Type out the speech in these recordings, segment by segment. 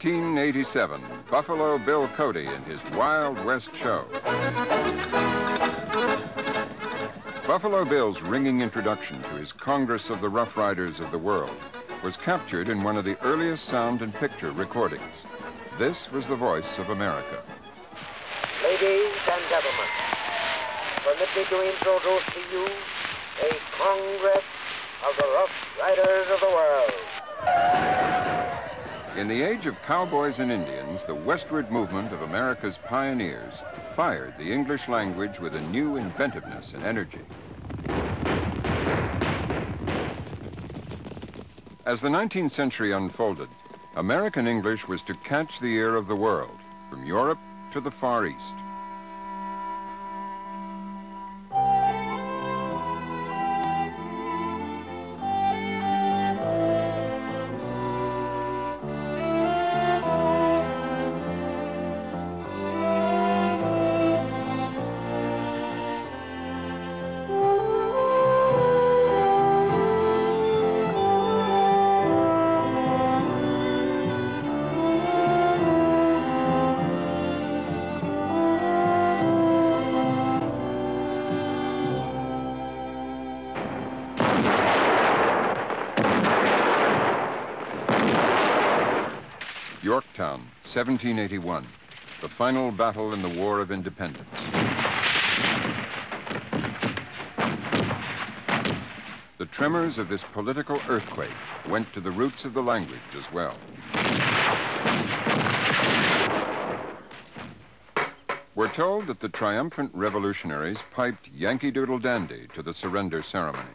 1887, Buffalo Bill Cody and his Wild West show. Buffalo Bill's ringing introduction to his Congress of the Rough Riders of the World was captured in one of the earliest sound and picture recordings. This was the voice of America. Ladies and gentlemen, permit me to introduce to you a Congress of the Rough Riders of the World. In the age of cowboys and Indians, the westward movement of America's pioneers fired the English language with a new inventiveness and energy. As the 19th century unfolded, American English was to catch the ear of the world, from Europe to the Far East. Yorktown, 1781, the final battle in the War of Independence. The tremors of this political earthquake went to the roots of the language as well. We're told that the triumphant revolutionaries piped Yankee Doodle Dandy to the surrender ceremony.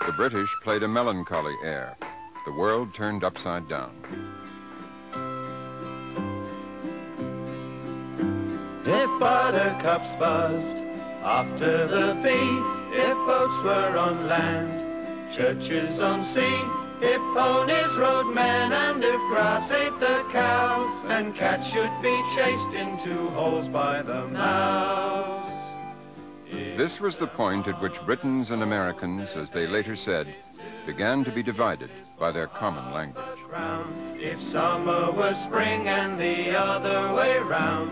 The British played a melancholy air. The world turned upside down. If buttercups buzzed after the bee, if boats were on land, churches on sea, if ponies rode men, and if grass ate the cows, and cats should be chased into holes by the mouse. This was the point at which Britons and Americans, as they later said, began to be divided by their common language. If summer was spring and the other way round,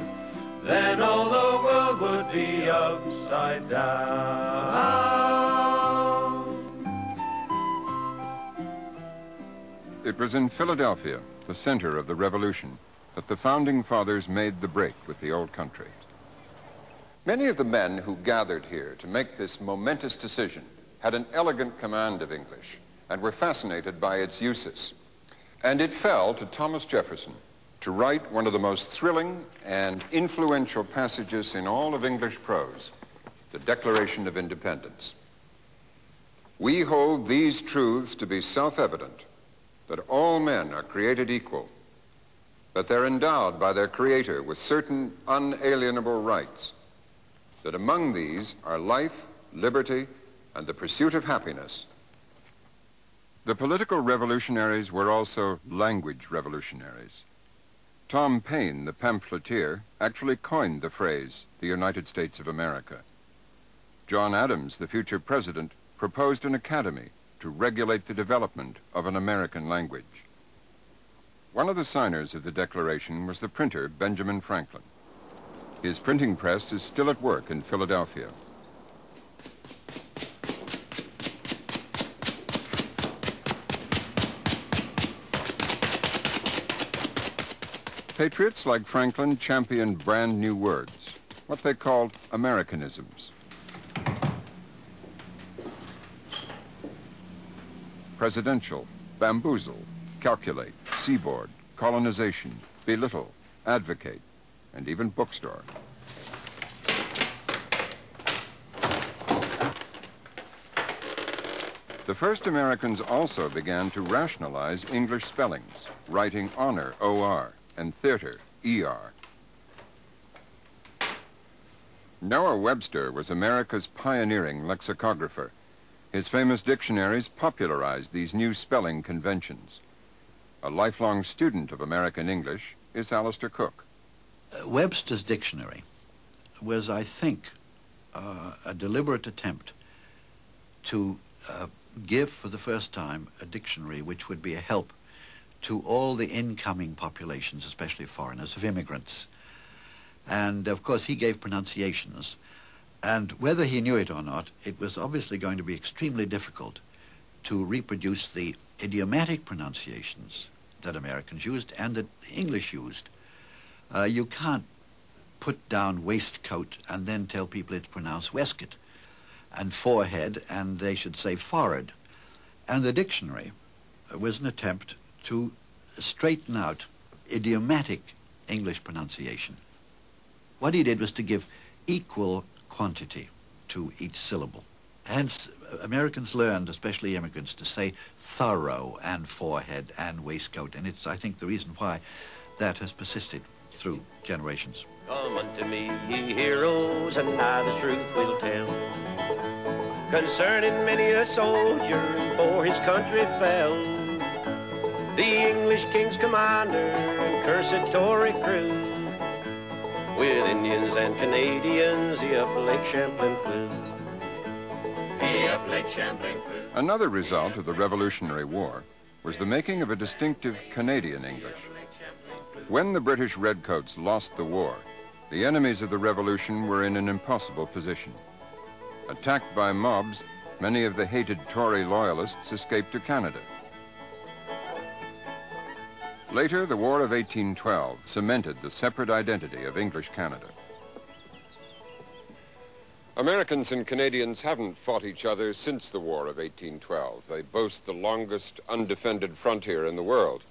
then all the world would be upside down. It was in Philadelphia, the center of the Revolution, that the Founding Fathers made the break with the old country. Many of the men who gathered here to make this momentous decision had an elegant command of English and were fascinated by its uses. And it fell to Thomas Jefferson to write one of the most thrilling and influential passages in all of English prose, the Declaration of Independence. We hold these truths to be self-evident, that all men are created equal, that they're endowed by their Creator with certain unalienable rights, that among these are life, liberty, and the pursuit of happiness. The political revolutionaries were also language revolutionaries. Tom Paine, the pamphleteer, actually coined the phrase, the United States of America. John Adams, the future president, proposed an academy to regulate the development of an American language. One of the signers of the Declaration was the printer Benjamin Franklin. His printing press is still at work in Philadelphia. Patriots like Franklin championed brand new words, what they called Americanisms. Presidential, bamboozle, calculate, seaboard, colonization, belittle, advocate, and even bookstore. The first Americans also began to rationalize English spellings, writing honor, O-R, and theater, E-R. Noah Webster was America's pioneering lexicographer. His famous dictionaries popularized these new spelling conventions. A lifelong student of American English is Alistair Cook. Webster's dictionary was, I think, a deliberate attempt to give for the first time a dictionary which would be a help to all the incoming populations, especially foreigners, of immigrants. And of course he gave pronunciations, and whether he knew it or not, it was obviously going to be extremely difficult to reproduce the idiomatic pronunciations that Americans used and that the English used. You can't put down waistcoat and then tell people it's pronounced waistcoat, and forehead, and they should say forehead. And the dictionary was an attempt to straighten out idiomatic English pronunciation. What he did was to give equal quantity to each syllable. Hence, Americans learned, especially immigrants, to say thorough and forehead and waistcoat, and it's, I think, the reason why that has persisted through generations. Come unto me, ye heroes, and I the truth will tell, concerning many a soldier and for his country fell. The English king's commander and cursed Tory crew, with Indians and Canadians, he up Lake Champlain flew. He up Lake Champlain flew. Another result of the Revolutionary War was the making of a distinctive Canadian English. When the British Redcoats lost the war, the enemies of the Revolution were in an impossible position. Attacked by mobs, many of the hated Tory loyalists escaped to Canada. Later, the War of 1812 cemented the separate identity of English Canada. Americans and Canadians haven't fought each other since the War of 1812. They boast the longest undefended frontier in the world.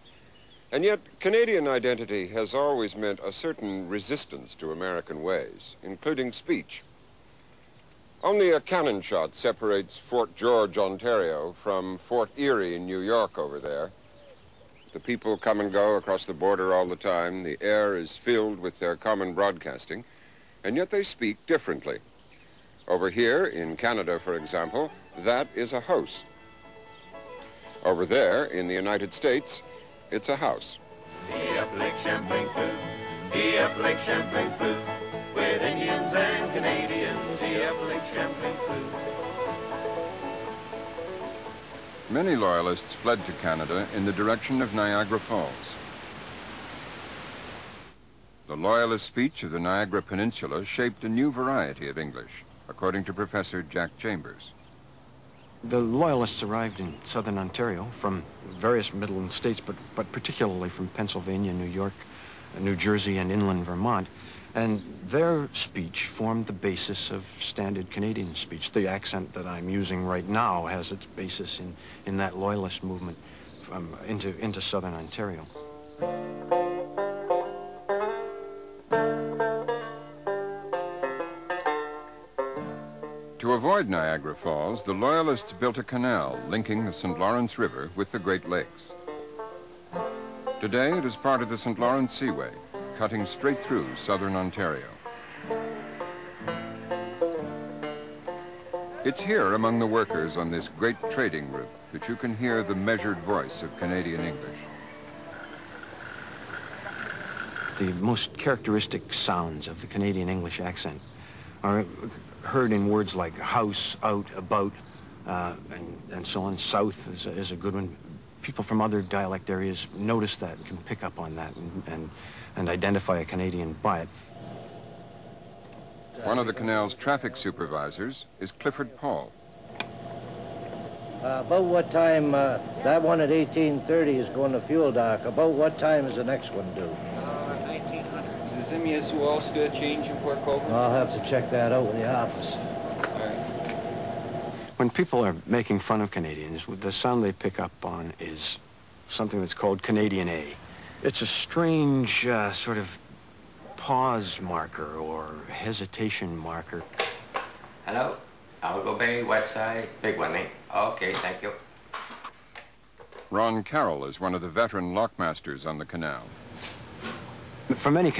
And yet, Canadian identity has always meant a certain resistance to American ways, including speech. Only a cannon shot separates Fort George, Ontario, from Fort Erie in New York over there. The people come and go across the border all the time. The air is filled with their common broadcasting, and yet they speak differently. Over here, in Canada, for example, that is a house. Over there, in the United States, it's a house. He up Lake Champlain flew, he up Lake Champlain flew, with Indians and Canadians, he up Lake Champlain flew. Many Loyalists fled to Canada in the direction of Niagara Falls. The Loyalist speech of the Niagara Peninsula shaped a new variety of English, according to Professor Jack Chambers. The Loyalists arrived in southern Ontario from various Midland states, but particularly from Pennsylvania, New York, New Jersey, and inland Vermont. And their speech formed the basis of standard Canadian speech. The accent that I'm using right now has its basis in that Loyalist movement into southern Ontario. To avoid Niagara Falls, the Loyalists built a canal linking the St. Lawrence River with the Great Lakes. Today, it is part of the St. Lawrence Seaway, cutting straight through southern Ontario. It's here among the workers on this great trading route that you can hear the measured voice of Canadian English. The most characteristic sounds of the Canadian English accent are heard in words like house, out, about, and so on. South is a good one. People from other dialect areas notice that, can pick up on that, and identify a Canadian by it. One of the canal's traffic supervisors is Clifford Paul. About what time, that one at 1830 is going to fuel dock. About what time is the next one due? 1900. Does MES also get a change in Port Colborne? I'll have to check that out with the office. All right. When people are making fun of Canadians, the sound they pick up on is something that's called Canadian A. It's a strange sort of pause marker or hesitation marker. Hello, Algo Bay, West Side, Big One, eh? Okay, thank you. Ron Carroll is one of the veteran lockmasters on the canal. For many